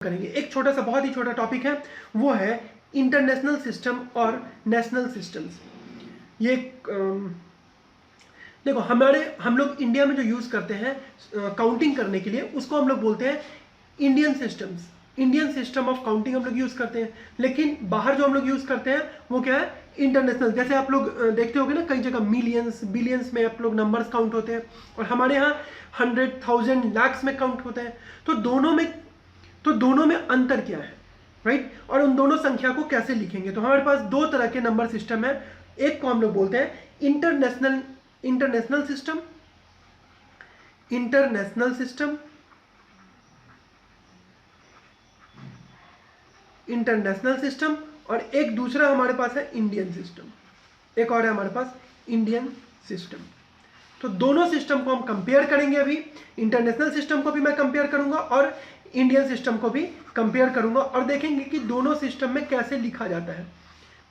करेंगे। एक छोटा सा बहुत ही छोटा टॉपिक है, वो है इंटरनेशनल सिस्टम और नेशनल सिस्टम्स। ये देखो हम लोग इंडिया में जो यूज़ करते हैं काउंटिंग करने के लिए, उसको हम लोग बोलते हैं Indian systems. Indian system of counting हम लोग यूज़ करते हैं, लेकिन बाहर जो हम लोग यूज़ करते हैं वो क्या है, इंटरनेशनल। जैसे आप लोग देखते होगे ना, कई जगह मिलियंस बिलियंस में आप लोग नंबर्स काउंट होते हैं, और हमारे यहाँ 100,000 लाख्स में काउंट होते हैं। तो दोनों में अंतर क्या है, राइट? और उन दोनों संख्या को कैसे लिखेंगे? तो हमारे पास दो तरह के नंबर सिस्टम है। एक को हम लोग बोलते हैं international system, international system, international system, और एक दूसरा हमारे पास है इंडियन सिस्टम। एक और है हमारे पास इंडियन सिस्टम। तो दोनों सिस्टम को हम कंपेयर करेंगे। अभी इंटरनेशनल सिस्टम को भी मैं कंपेयर करूंगा और इंडियन सिस्टम को भी कंपेयर करूंगा, और देखेंगे कि दोनों सिस्टम में कैसे लिखा जाता है।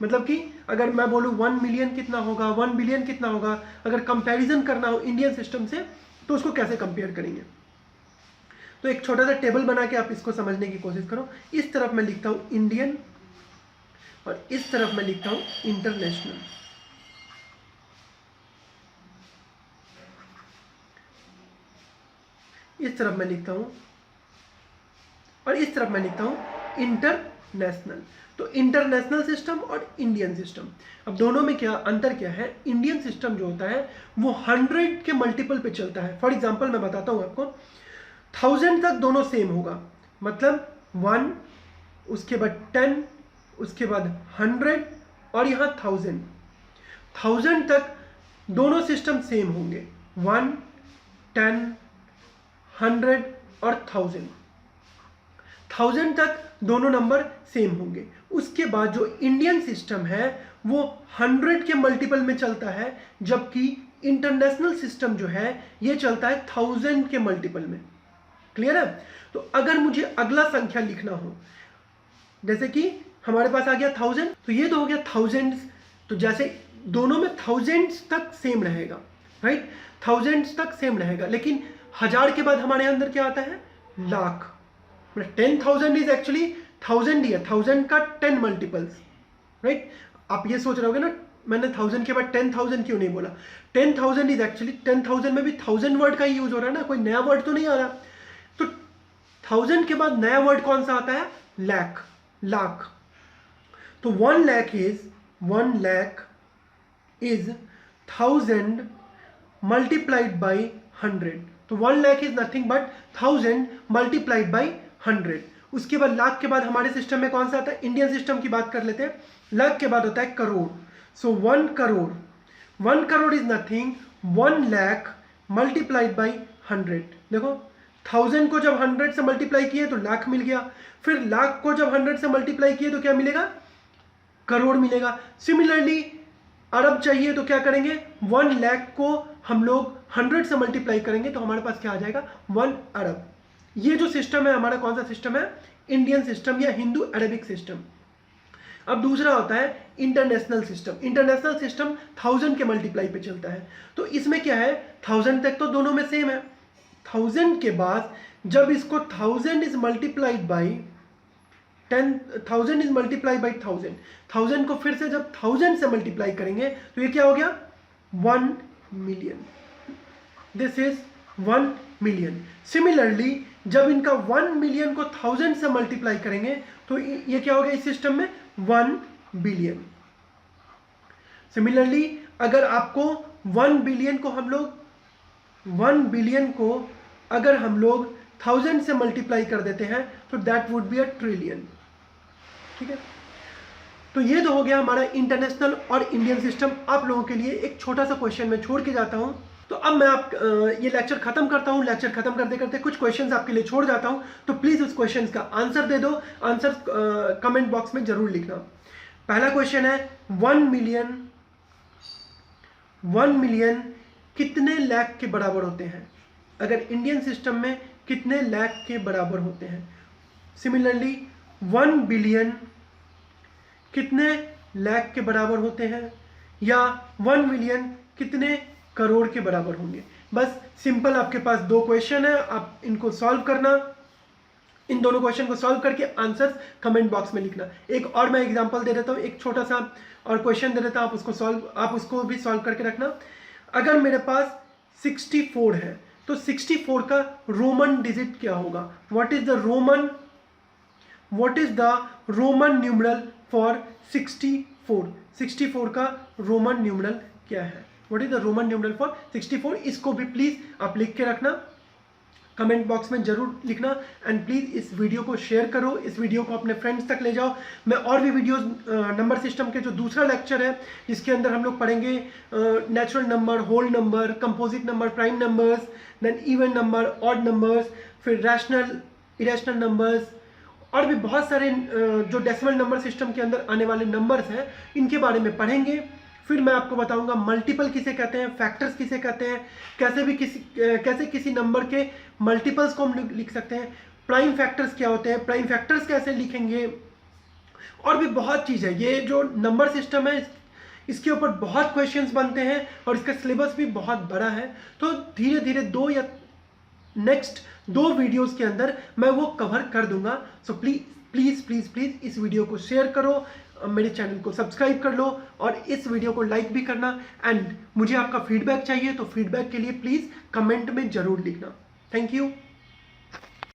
मतलब कि अगर मैं बोलूं 1 मिलियन कितना होगा, 1 बिलियन कितना होगा, अगर कंपैरिजन करना हो इंडियन सिस्टम से, तो उसको कैसे कंपेयर करेंगे। तो एक छोटा सा टेबल बना के आप इसको समझने की कोशिश करो। इस तरफ मैं लिखता हूं इंडियन और इस तरफ मैं लिखता हूं इंटरनेशनल। इस तरफ मैं लिखता हूं और इस तरफ मैं लिखता हूं इंटरनेशनल। तो इंटरनेशनल सिस्टम और इंडियन सिस्टम, अब दोनों में क्या अंतर क्या है? इंडियन सिस्टम जो होता है वो 100 के मल्टीपल पे चलता है। फॉर एग्जांपल मैं बताता हूं आपको, 1000 तक दोनों सेम होगा, मतलब 1, उसके बाद 10, उसके बाद 100 और यहां 1000 तक दोनों सिस्टम सेम होंगे, 1, 10, 100 और 1000 तक दोनों नंबर सेम होंगे। उसके बाद जो इंडियन सिस्टम है वो 100 के मल्टीपल में चलता है, जबकि इंटरनेशनल सिस्टम जो है ये चलता है 1000 के मल्टीपल में। क्लियर है? तो अगर मुझे अगला संख्या लिखना हो, जैसे कि हमारे पास आ गया 1000, तो ये तो हो गया थाउजेंड्स। तो जैसे दोनों में थाउजेंड्स तक सेम रहेगा, राइट? थाउजेंड्स तक सेम रहेगा, लेकिन 1000 के बाद हमारे अंदर क्या आता है? लाख। 10,000 इज एक्चुअली 1000 ही है, 1000 का 10 मल्टीपल्स, राइट? आप ये सोच रहे होगे ना, मैंने 1000 के बाद 10,000 क्यों नहीं बोला? 10,000 इज एक्चुअली 10,000 में भी 1000 वर्ड का ही यूज हो रहा है ना, कोई नया वर्ड तो नहीं आ रहा। तो 1000 के बाद नया वर्ड कौन सा आता है? लाख, लाख। तो 1 लाख इज 1000 मल्टीप्लाइड बाई 100। तो 1 lakh is nothing but 1000 multiplied by 100। उसके बाद लाख के बाद हमारे सिस्टम में कौन सा आता है? इंडियन सिस्टम की बात कर लेते हैं। लाख के बाद होता है करोड़। सो 1 crore is nothing 1 lakh multiplied by 100। देखो 1000 को जब 100 से मल्टीप्लाई किए तो लाख मिल गया, फिर लाख को जब 100 से मल्टीप्लाई किए तो क्या मिलेगा? करोड़ मिलेगा। सिमिलरली अरब चाहिए तो क्या करेंगे? 1 लाख को हम लोग 100 से मल्टीप्लाई करेंगे तो हमारे पास क्या आ जाएगा? 1 अरब। ये जो सिस्टम है हमारा, कौन सा सिस्टम है? इंडियन सिस्टम या हिंदू अरेबिक सिस्टम। अब दूसरा होता है इंटरनेशनल सिस्टम। इंटरनेशनल सिस्टम 1000 के मल्टीप्लाई पे चलता है। तो इसमें क्या है, 1000 तक तो दोनों में सेम है। 1000 के बाद जब इसको 1000 is multiplied by 10,000 is multiplied by 1000 को फिर से जब 1000 से मल्टीप्लाई करेंगे तो ये क्या हो गया? 1 million. This is 1 million. Similarly जब इनका 1 मिलियन को 1000 से मल्टीप्लाई करेंगे तो ये क्या हो गया इस सिस्टम में? 1 बिलियन। सिमिलरली अगर आपको 1 बिलियन को अगर हम लोग 1000 से मल्टीप्लाई कर देते हैं तो that would be a trillion. ठीक है? तो ये तो हो गया हमारा इंटरनेशनल और इंडियन सिस्टम। आप लोगों के लिए एक छोटा सा क्वेश्चन मैं छोड़ के जाता हूं। तो अब मैं ये लेक्चर खत्म करता हूं। लेक्चर खत्म करते करते कुछ क्वेश्चंस आपके लिए छोड़ जाता हूं, तो प्लीज उस क्वेश्चंस का आंसर दे दो। आंसर कमेंट बॉक्स में जरूर लिखना। पहला क्वेश्चन है 1 मिलियन कितने लाख के बराबर होते हैं? अगर इंडियन सिस्टम में कितने लाख के बराबर होते हैं? सिमिलरली 1 बिलियन कितने लाख के बराबर होते हैं? या 1 मिलियन कितने करोड़ के बराबर होंगे? बस सिंपल आपके पास दो क्वेश्चन है, आप इनको सॉल्व करना। इन दोनों क्वेश्चन को सॉल्व करके आंसर्स कमेंट बॉक्स में लिखना। एक और मैं एग्जांपल दे देता हूँ, एक छोटा सा और क्वेश्चन दे देता हूँ, आप उसको भी सॉल्व करके रखना। अगर मेरे पास 64 है तो 64 का रोमन डिजिट क्या होगा? What is the Roman numeral for 64? 64 का रोमन न्यूमरल क्या है? What is the Roman numeral for 64? इसको भी प्लीज आप लिख के रखना, कमेंट बॉक्स में जरूर लिखना। एंड प्लीज़ इस वीडियो को शेयर करो, इस वीडियो को अपने फ्रेंड्स तक ले जाओ। मैं और भी वीडियोस नंबर सिस्टम के जो दूसरा लेक्चर है जिसके अंदर हम लोग पढ़ेंगे natural number, whole number, composite number, prime numbers, then even number, odd numbers, फिर रैशनल इरेशनल नंबर्स, और भी बहुत सारे जो डेसिमल नंबर सिस्टम के अंदर आने वाले नंबर्स हैं इनके बारे में पढ़ेंगे। फिर मैं आपको बताऊंगा मल्टीपल किसे कहते हैं, फैक्टर्स किसे कहते हैं, कैसे किसी नंबर के मल्टीपल्स को हम लिख सकते हैं, प्राइम फैक्टर्स क्या होते हैं, प्राइम फैक्टर्स कैसे लिखेंगे, और भी बहुत चीज़ है। ये जो नंबर सिस्टम है इसके ऊपर बहुत क्वेश्चंस बनते हैं और इसका सिलेबस भी बहुत बड़ा है। तो धीरे धीरे नेक्स्ट 2 वीडियोस के अंदर मैं वो कवर कर दूंगा। सो प्लीज़ इस वीडियो को शेयर करो, मेरे चैनल को सब्सक्राइब कर लो और इस वीडियो को लाइक भी करना। एंड मुझे आपका फीडबैक चाहिए, तो फीडबैक के लिए प्लीज़ कमेंट में ज़रूर लिखना। Thank you.